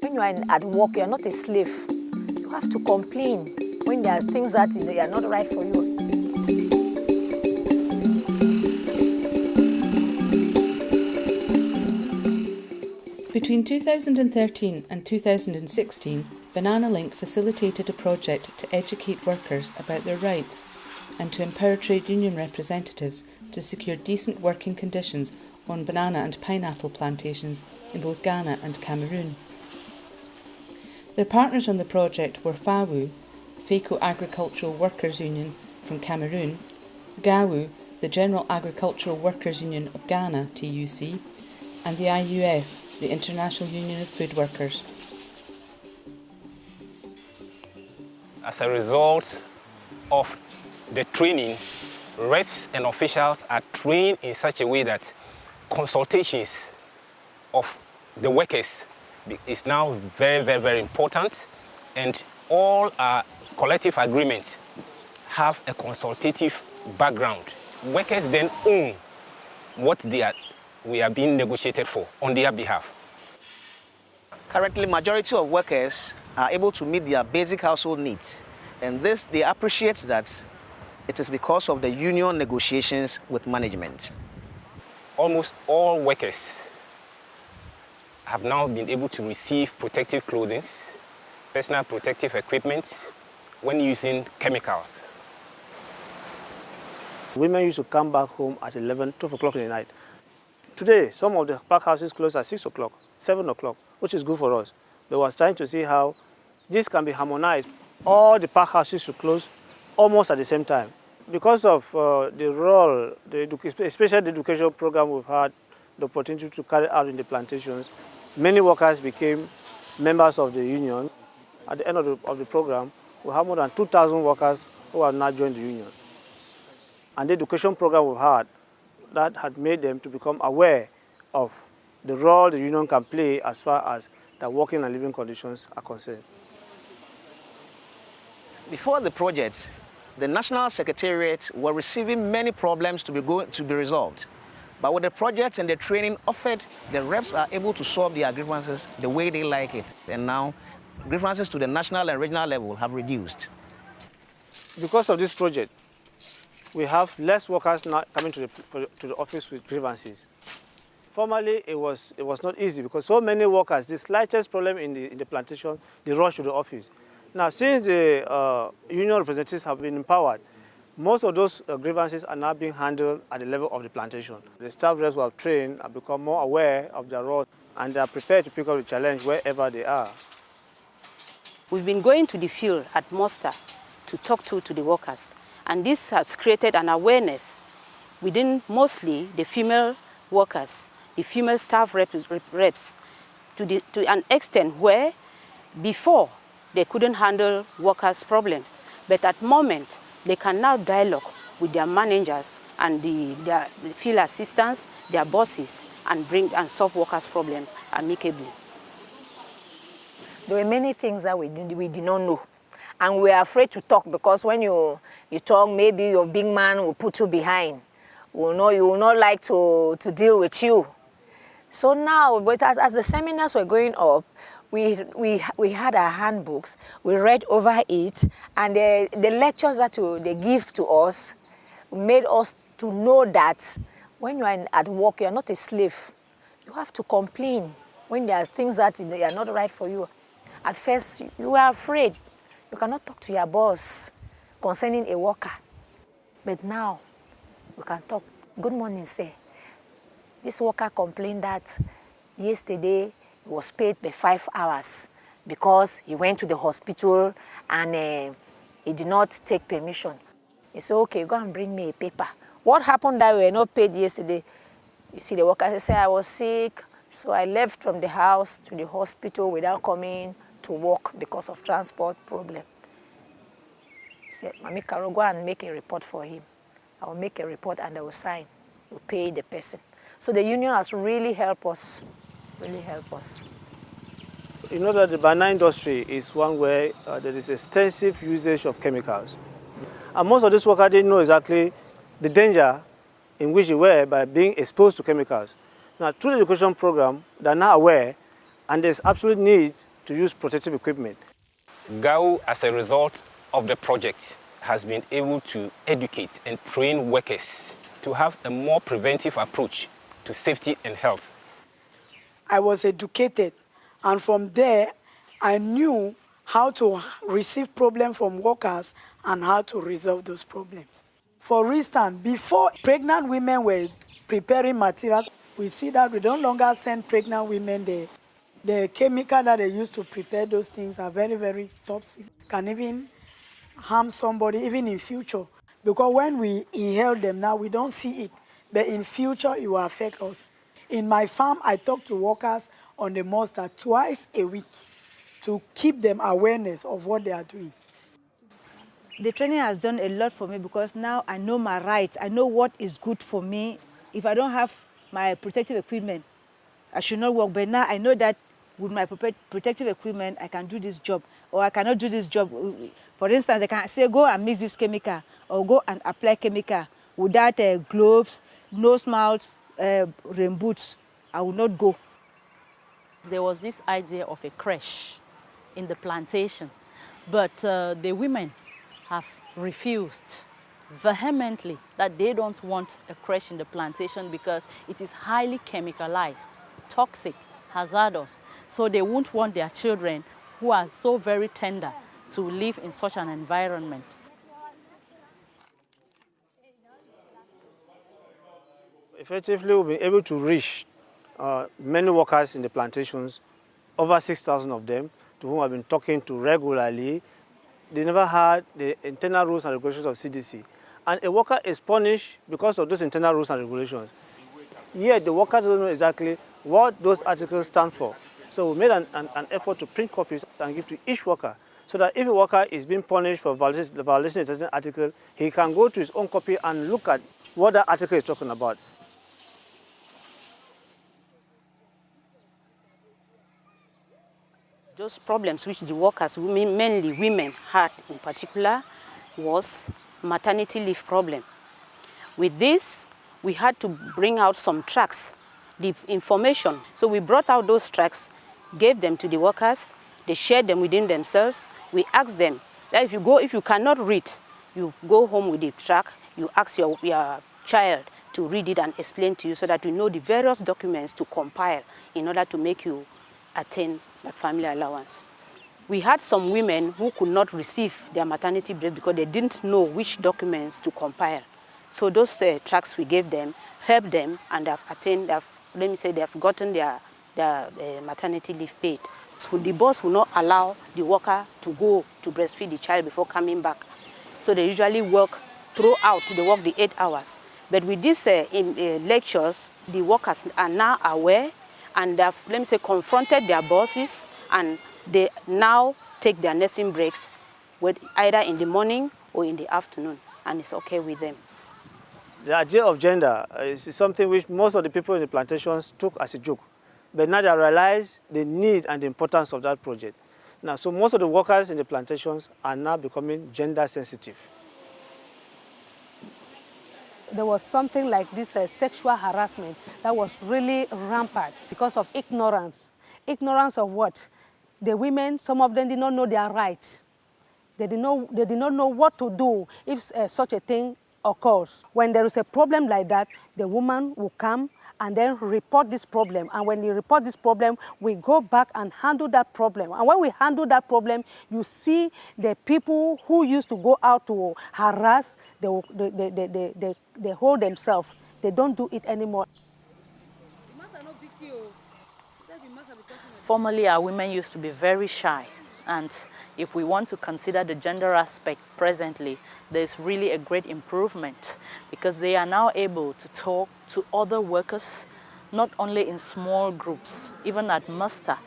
When you are at work, you are not a slave. You have to complain when there are things that are not right for you. Between 2013 and 2016, Banana Link facilitated a project to educate workers about their rights and to empower trade union representatives to secure decent working conditions on banana and pineapple plantations in both Ghana and Cameroon. Their partners on the project were FAWU, FACO Agricultural Workers Union from Cameroon, GAWU, the General Agricultural Workers Union of Ghana, TUC, and the IUF, the International Union of Food Workers. As a result of the training, reps and officials are trained in such a way that consultations of the workers is now very, very, very important, and all our collective agreements have a consultative background. Workers then own what we are being negotiated for on their behalf. Currently, majority of workers are able to meet their basic household needs, and this they appreciate that it is because of the union negotiations with management. Almost all workers have now been able to receive protective clothing, personal protective equipment when using chemicals. Women used to come back home at 11, 12 o'clock in the night. Today, some of the pack houses close at 6 o'clock, 7 o'clock, which is good for us. But we were trying to see how this can be harmonized. All the pack houses should close almost at the same time. Because of the role, especially the education program we've had the opportunity to carry out in the plantations, many workers became members of the union. At the end of the program, we have more than 2,000 workers who have now joined the union. And the education program we've had, that had made them to become aware of the role the union can play as far as their working and living conditions are concerned. Before the project, the National Secretariat were receiving many problems to be resolved. But with the project and the training offered, the reps are able to solve their grievances the way they like it. And now, grievances to the national and regional level have reduced. Because of this project, we have less workers now coming to the office with grievances. Formerly, it was not easy because so many workers, the slightest problem in the plantation, they rush to the office. Now, since the union representatives have been empowered, most of those grievances are now being handled at the level of the plantation. The staff reps who have trained have become more aware of their role and they are prepared to pick up the challenge wherever they are. We've been going to the field at Monster to talk to the workers, and this has created an awareness within mostly the female workers, the female staff reps to an extent where before they couldn't handle workers' problems, but at the moment they can now dialogue with their managers and their field assistants, their bosses, and solve workers' problems amicably. There were many things that we did not know, and we were afraid to talk because when you talk, maybe your big man will put you behind. You will not like to deal with you. So now, but as the seminars were going up, we had our handbooks, we read over it, and the lectures that they give to us made us to know that when you are at work, you are not a slave. You have to complain when there are things that are not right for you. At first, you are afraid. You cannot talk to your boss concerning a worker. But now, you can talk. Good morning, sir. This worker complained that yesterday he was paid by 5 hours because he went to the hospital and he did not take permission. He said, okay, go and bring me a paper. What happened that we were not paid yesterday? You see, the worker said, I was sick, so I left from the house to the hospital without coming to work because of transport problem. He said, Mami Caro, go and make a report for him. I will make a report and I will sign. We'll pay the person. So the union has really helped us, You know that the banana industry is one where there is extensive usage of chemicals. And most of these workers didn't know exactly the danger in which they were by being exposed to chemicals. Now, through the education program, they are now aware, and there's absolute need to use protective equipment. GAU, as a result of the project, has been able to educate and train workers to have a more preventive approach to safety and health. I was educated, and from there, I knew how to receive problems from workers and how to resolve those problems. For instance, before pregnant women were preparing materials, we see that we no longer send pregnant women there. The chemical that they use to prepare those things are very, very toxic. Can even harm somebody, even in future. Because when we inhale them now, we don't see it. But in future, it will affect us. In my farm, I talk to workers on the mustard twice a week to keep them awareness of what they are doing. The training has done a lot for me because now I know my rights. I know what is good for me. If I don't have my protective equipment, I should not work. But now I know that with my protective equipment, I can do this job, or I cannot do this job. For instance, they can say, go and mix this chemical, or go and apply chemical without gloves, nose masks, rain boots. I will not go. There was this idea of a creche in the plantation, but the women have refused vehemently that they don't want a creche in the plantation because it is highly chemicalized, toxic, hazardous. So they won't want their children, who are so very tender, to live in such an environment. Effectively, we've been able to reach many workers in the plantations, over 6,000 of them, to whom I've been talking to regularly. They never had the internal rules and regulations of CDC. And a worker is punished because of those internal rules and regulations. Yet the workers don't know exactly what those articles stand for. So we made an effort to print copies and give to each worker, so that if a worker is being punished for the violation of a certain article, he can go to his own copy and look at what that article is talking about. Those problems which the workers, mainly women, had in particular was maternity leave problem. With this, we had to bring out some tracts, the information. So we brought out those tracts, gave them to the workers, they shared them within themselves. We asked them that if you cannot read, you go home with the tract, you ask your child to read it and explain to you so that you know the various documents to compile in order to make you attain that family allowance. We had some women who could not receive their maternity breast because they didn't know which documents to compile. So those tracts we gave them helped them, and they have attained, they have gotten their maternity leave paid. So the boss will not allow the worker to go to breastfeed the child before coming back. So they usually work throughout, they work the 8 hours. But with these lectures, the workers are now aware, and they have, confronted their bosses, and they now take their nursing breaks either in the morning or in the afternoon, and it's okay with them. The idea of gender is something which most of the people in the plantations took as a joke, but now they realize the need and the importance of that project. Now, so most of the workers in the plantations are now becoming gender sensitive. There was something like this sexual harassment that was really rampant because of ignorance. Ignorance of what? The women, some of them did not know their rights. They did not know what to do if such a thing occurs. When there is a problem like that, the woman will come and then report this problem. And when you report this problem, we go back and handle that problem. And when we handle that problem, you see the people who used to go out to harass, they hold themselves. They don't do it anymore. Formerly, our women used to be very shy. And if we want to consider the gender aspect presently, there's really a great improvement because they are now able to talk to other workers, not only in small groups, even at muster.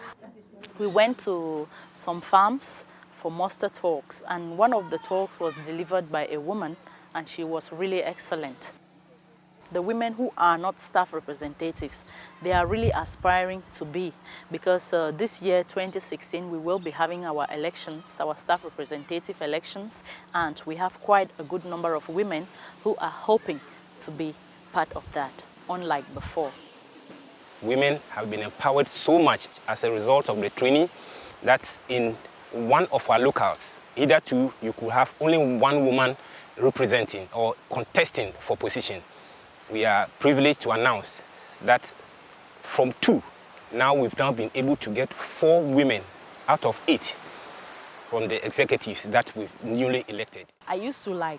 We went to some farms for muster talks, and one of the talks was delivered by a woman, and she was really excellent. The women who are not staff representatives, they are really aspiring to be, because this year, 2016, we will be having our elections, our staff representative elections, and we have quite a good number of women who are hoping to be part of that, unlike before. Women have been empowered so much as a result of the training that in one of our locales, either two, you could have only one woman representing or contesting for position. We are privileged to announce that from 2, now we've now been able to get 4 women out of 8 from the executives that we've newly elected. I used to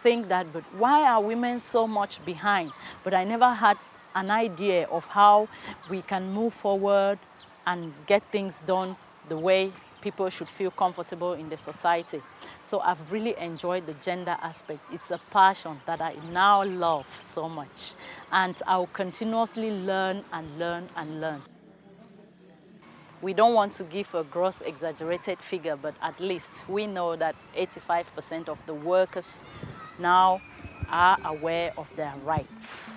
think that, but why are women so much behind? But I never had an idea of how we can move forward and get things done the way people should feel comfortable in the society. So I've really enjoyed the gender aspect. It's a passion that I now love so much. And I'll continuously learn and learn and learn. We don't want to give a gross exaggerated figure, but at least we know that 85% of the workers now are aware of their rights.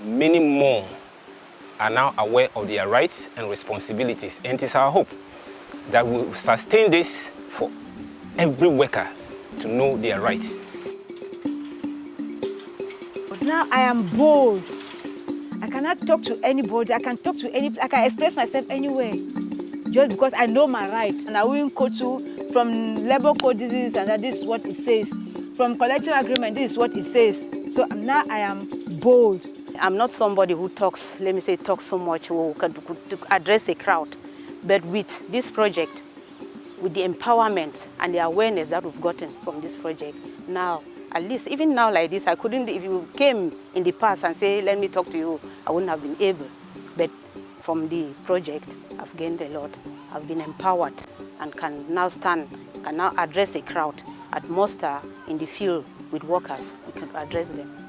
Many more are now aware of their rights and responsibilities, and it is our hope that we will sustain this for every worker to know their rights. But now I am bold. I cannot talk to anybody. I can talk to I can express myself anywhere, just because I know my rights. And I won't quote you from labor code, this is and that, this is what it says. From collective agreement, this is what it says. So now I am bold. I'm not somebody who talks, let me say, talks so much or could address a crowd. But with this project, with the empowerment and the awareness that we've gotten from this project, now, at least, even now like this, I couldn't, if you came in the past and say, let me talk to you, I wouldn't have been able. But from the project, I've gained a lot. I've been empowered and can now stand, can now address a crowd at muster in the field with workers. We can address them.